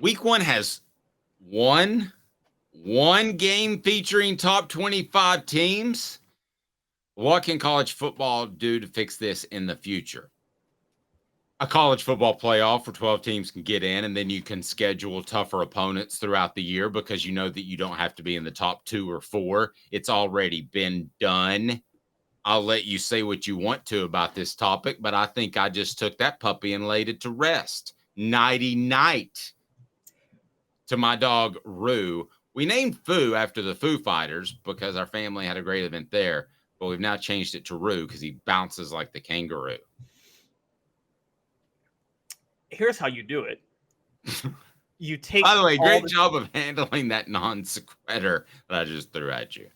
week one has one game featuring top 25 teams. What can college football do to fix this in the future? A college football playoff where 12 teams can get in, and then you can schedule tougher opponents throughout the year because you know that you don't have to be in the top 2 or 4. It's already been done. I'll let you say what you want to about this topic, but I think I just took that puppy and laid it to rest. Nighty night to my dog, Rue. We named Foo after the Foo Fighters because our family had a great event there, but we've now changed it to Rue because he bounces like the kangaroo. Here's how you do it. You take. By the way, great job of handling that non sequitur that I just threw at you.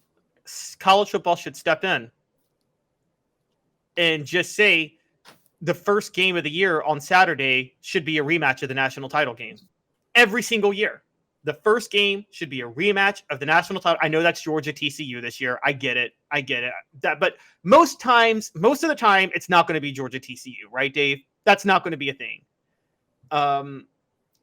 College football should step in and just say the first game of the year on Saturday should be a rematch of the national title game. Every single year. The first game should be a rematch of the national title. I know that's Georgia TCU this year. I get it. But most of the time, it's not going to be Georgia TCU, right, Dave? That's not going to be a thing.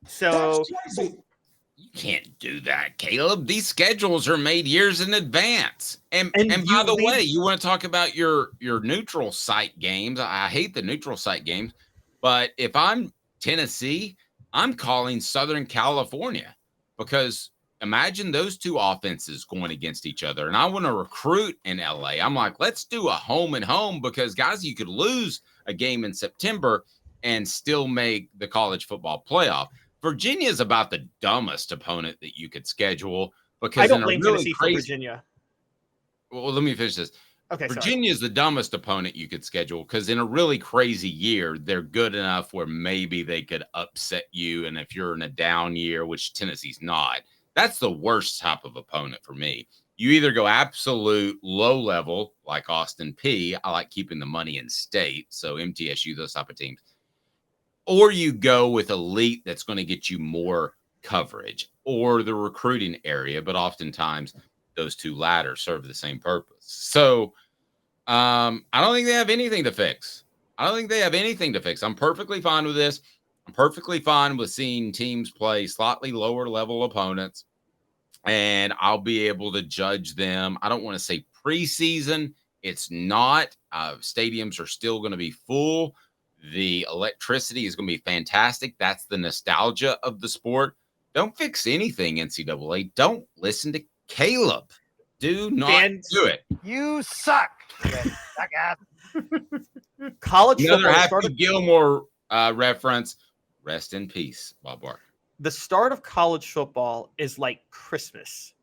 So you can't do that, Caleb. These schedules are made years in advance. And by the way, you want to talk about your neutral site games. I hate the neutral site games, but if I'm Tennessee, I'm calling Southern California because imagine those two offenses going against each other. And I want to recruit in LA. I'm like, let's do a home and home because guys, you could lose a game in September and still make the college football playoff. Virginia is about the dumbest opponent that you could schedule because I don't blame Tennessee for Virginia. Well, let me finish this. Okay, Virginia is the dumbest opponent you could schedule because in a really crazy year, they're good enough where maybe they could upset you. And if you're in a down year, which Tennessee's not, that's the worst type of opponent for me. You either go absolute low level like Austin Peay. I like keeping the money in state. So MTSU, those type of teams. Or you go with elite that's going to get you more coverage or the recruiting area. But oftentimes those two latter serve the same purpose. So I don't think they have anything to fix. I'm perfectly fine with this. I'm perfectly fine with seeing teams play slightly lower level opponents, and I'll be able to judge them. I don't want to say preseason. It's not. Stadiums are still going to be full. The electricity is going to be fantastic. That's the nostalgia of the sport. Don't fix anything, NCAA. Don't listen to Caleb. Do not do it. You suck. College Another football. Happy Gilmore reference. Rest in peace, Bob Barker. The start of college football is like Christmas.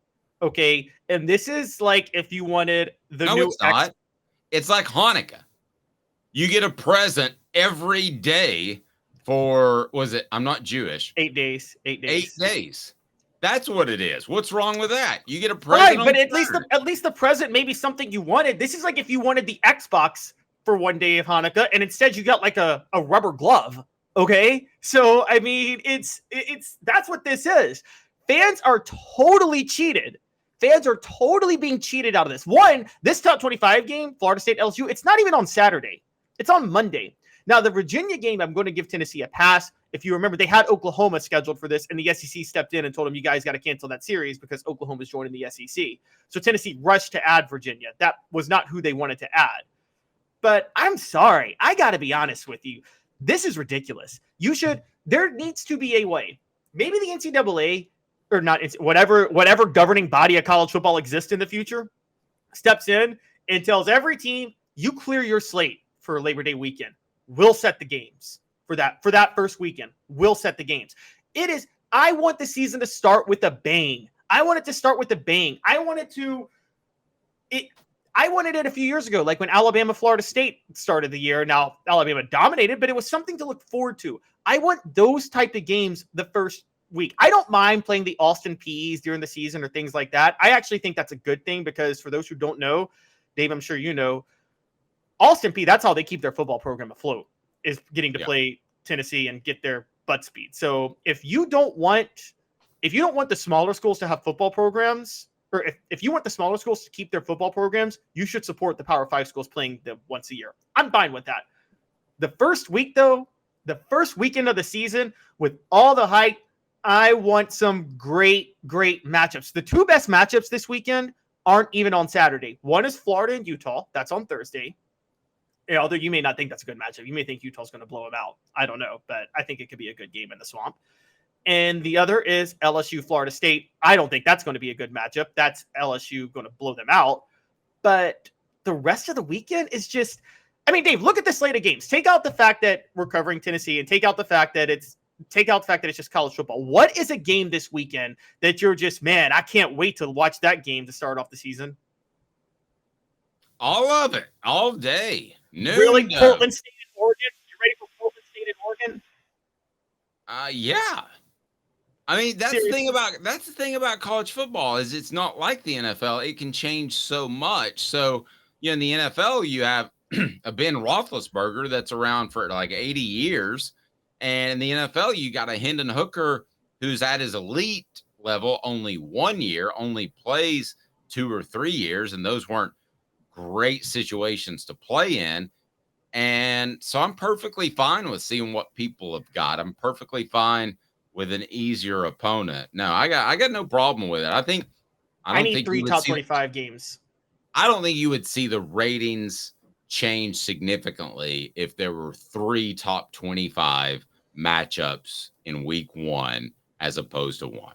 Okay. And this is like if you wanted the new. It's not. It's like Hanukkah. You get a present every day for, I'm not Jewish. 8 days. 8 days. 8 days. That's what it is. What's wrong with that? You get a present. Right, but at least the present may be something you wanted. This is like if you wanted the Xbox for one day of Hanukkah, and instead you got like a rubber glove. Okay, so I mean, it's that's what this is. Fans are totally cheated. Fans are totally being cheated out of this. This top 25 game, Florida State LSU, it's not even on Saturday. It's on Monday. Now, the Virginia game, I'm going to give Tennessee a pass. If you remember, they had Oklahoma scheduled for this, and the SEC stepped in and told them, you guys got to cancel that series because Oklahoma's joining the SEC. So Tennessee rushed to add Virginia. That was not who they wanted to add. But I'm sorry. I got to be honest with you. This is ridiculous. There needs to be a way. Maybe the NCAA, or not, whatever governing body of college football exists in the future, steps in and tells every team, you clear your slate for Labor Day weekend. We'll set the games for that first weekend. We'll set the games. I want the season to start with a bang. I want it to start with a bang. I wanted it a few years ago, like when Alabama, Florida State started the year. Now, Alabama dominated, but it was something to look forward to. I want those type of games the first week. I don't mind playing the Austin Peays during the season or things like that. I actually think that's a good thing because for those who don't know, Dave, I'm sure you know, Austin Peay, that's how they keep their football program afloat, is getting to play Tennessee and get their butt speed. So if you don't want the smaller schools to have football programs, or if you want the smaller schools to keep their football programs, you should support the Power 5 schools playing them once a year. I'm fine with that. The first week, though, the first weekend of the season with all the hype, I want some great matchups. The two best matchups this weekend aren't even on Saturday. One is Florida and Utah. That's on Thursday. Although you may not think that's a good matchup. You may think Utah's going to blow them out. I don't know, but I think it could be a good game in the Swamp. And the other is LSU Florida State. I don't think that's going to be a good matchup. That's LSU going to blow them out. But the rest of the weekend is just, I mean, Dave, look at the slate of games. Take out the fact that we're covering Tennessee and take out the fact that it's just college football. What is a game this weekend that you're just, man, I can't wait to watch that game to start off the season? All of it, all day. Noon, really? Portland State and Oregon? You ready for Portland State and Oregon? Yeah. I mean, that's the thing about college football is it's not like the NFL. It can change so much. So, in the NFL, you have a Ben Roethlisberger that's around for like 80 years. And in the NFL, you got a Hendon Hooker who's at his elite level only 1 year, only plays 2 or 3 years. And those weren't great situations to play in. And so I'm perfectly fine with seeing what people have got. I'm perfectly fine with an easier opponent. No, I got no problem with it. I need 3 top 25 games. I don't think you would see the ratings change significantly if there were 3 top 25 matchups in week 1 as opposed to 1.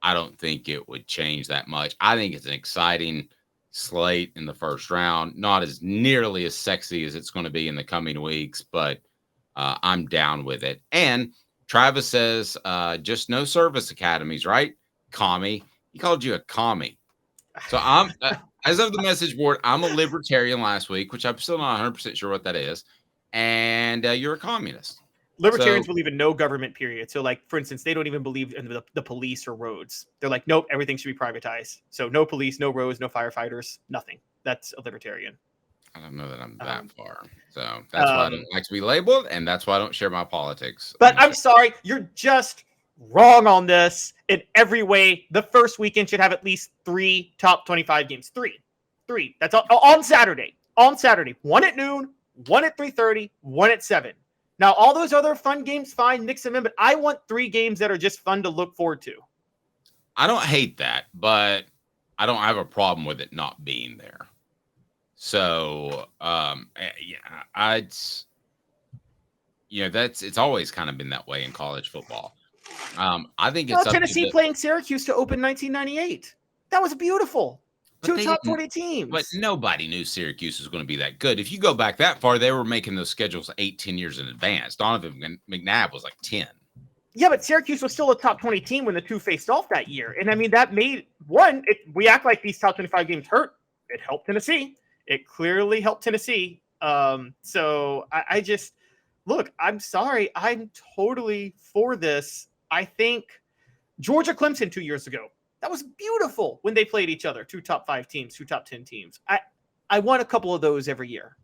I don't think it would change that much. I think it's an exciting slate in the first round, not as nearly as sexy as it's going to be in the coming weeks, but I'm down with it. And Travis says, just no service academies, right? Commie. He called you a commie. So I'm, as of the message board, I'm a libertarian last week, which I'm still not 100% sure what that is. And you're a communist. Libertarians believe in no government, period. So, like, for instance, they don't even believe in the police or roads. They're like, nope, everything should be privatized. So no police, no roads, no firefighters, nothing. That's a libertarian. I don't know that I'm that far. So that's why I don't like to be labeled, and that's why I don't share my politics. But I'm sorry, you're just wrong on this in every way. The first weekend should have at least 3 top 25 games. Three. That's all, on Saturday. On Saturday. 1 at noon, 1 at 3:30, 1 at 7. Now, all those other fun games, fine, mix them in, but I want 3 games that are just fun to look forward to. I don't hate that, but I don't have a problem with it not being there. So, it's always kind of been that way in college football. I think it's Tennessee playing Syracuse to open 1998. That was beautiful. 2 top 20 teams. But nobody knew Syracuse was going to be that good. If you go back that far, they were making those schedules 8-10 years in advance. Donovan McNabb was like 10. Yeah, but Syracuse was still a top 20 team when the two faced off that year. And I mean, that made we act like these top 25 games hurt. It helped Tennessee. It clearly helped Tennessee. So I just look, I'm sorry. I'm totally for this. I think Georgia Clemson 2 years ago, that was beautiful when they played each other. 2 top 5 teams, 2 top 10 teams. I want a couple of those every year.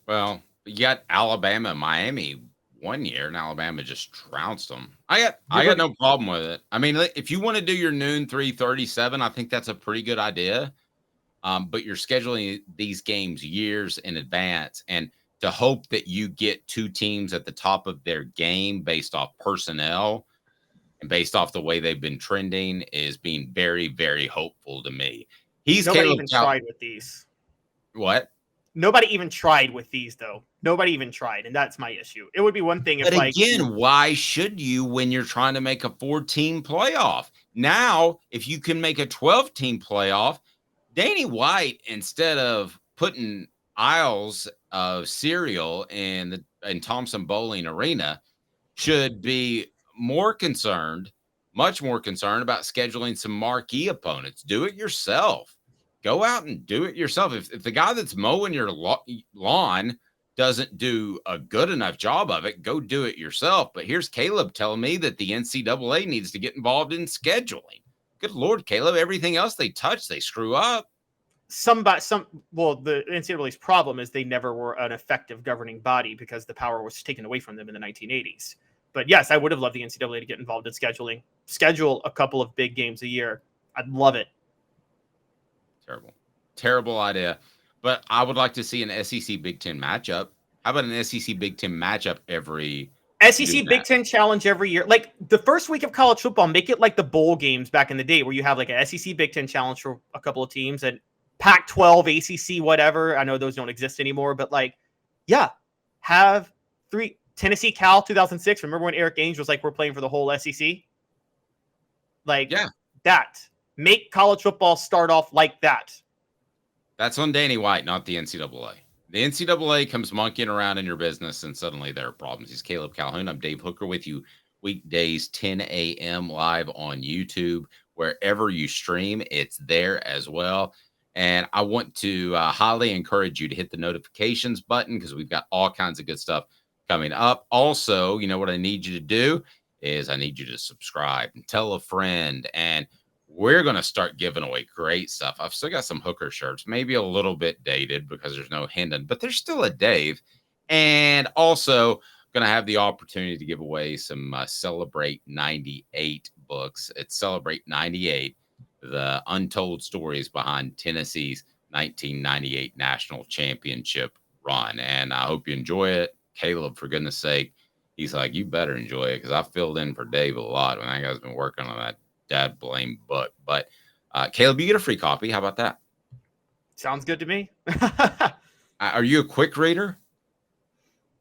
Well, you got Alabama and Miami 1 year, and Alabama just trounced them. I got no problem with it. I mean, if you want to do your noon 3:37, I think that's a pretty good idea. But you're scheduling these games years in advance, and to hope that you get 2 teams at the top of their game based off personnel and based off the way they've been trending is being very, very hopeful to me. Nobody even tried with these. What? Nobody even tried with these, though. Nobody even tried, and that's my issue. It would be one thing if, again, why should you when you're trying to make a 4-team playoff? Now, if you can make a 12-team playoff, Danny White, instead of putting aisles of cereal in Thompson Bowling Arena, should be much more concerned about scheduling some marquee opponents. Do it yourself. Go out and do it yourself. If the guy that's mowing your lawn doesn't do a good enough job of it, go do it yourself. But here's Caleb telling me that the NCAA needs to get involved in scheduling. Good Lord, Caleb, everything else they touch, they screw up. The NCAA's problem is they never were an effective governing body because the power was taken away from them in the 1980s. But yes, I would have loved the NCAA to get involved in scheduling. Schedule a couple of big games a year. I'd love it. Terrible idea. But I would like to see an SEC Big Ten matchup. How about an SEC Big Ten matchup every SEC Big Ten Challenge every year. Like the first week of college football, make it like the bowl games back in the day where you have like a SEC Big Ten Challenge for a couple of teams and Pac-12, ACC, whatever. I know those don't exist anymore, but like, yeah, have 3 Tennessee Cal 2006. Remember when Eric Ainge was like, we're playing for the whole SEC? Like that. Make college football start off like that. That's on Danny White, not the NCAA. The NCAA comes monkeying around in your business, and suddenly there are problems. He's Caleb Calhoun. I'm Dave Hooker with you weekdays, 10 a.m. live on YouTube. Wherever you stream, it's there as well. And I want to highly encourage you to hit the notifications button because we've got all kinds of good stuff coming up. Also, you know what I need you to do is I need you to subscribe and tell a friend, and we're going to start giving away great stuff. I've still got some Hooker shirts, maybe a little bit dated because there's no Hendon, but there's still a Dave. And also going to have the opportunity to give away some Celebrate 98 books. It's Celebrate 98, the untold stories behind Tennessee's 1998 national championship run. And I hope you enjoy it. Caleb, for goodness sake, he's like, you better enjoy it because I filled in for Dave a lot when that guy's been working on that dad blame book. But Caleb, you get a free copy. How about that? Sounds good to me. Are you a quick reader?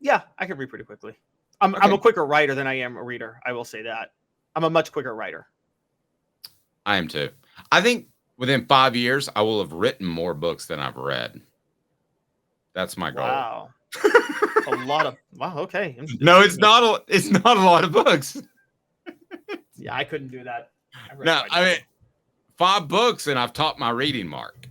Yeah, I can read pretty quickly. I'm a quicker writer than I am a reader. I will say that. I'm a much quicker writer. I am too. I think within 5 years, I will have written more books than I've read. That's my goal. Wow. A lot of okay. No, it's not a lot of books. Yeah, I couldn't do that. No, I mean 5 books and I've topped my reading mark.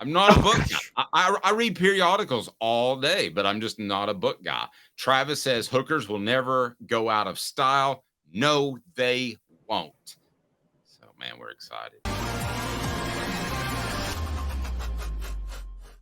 I'm not a book guy. I read periodicals all day, but I'm just not a book guy. Travis says hookers will never go out of style. No, they won't. So, man, we're excited.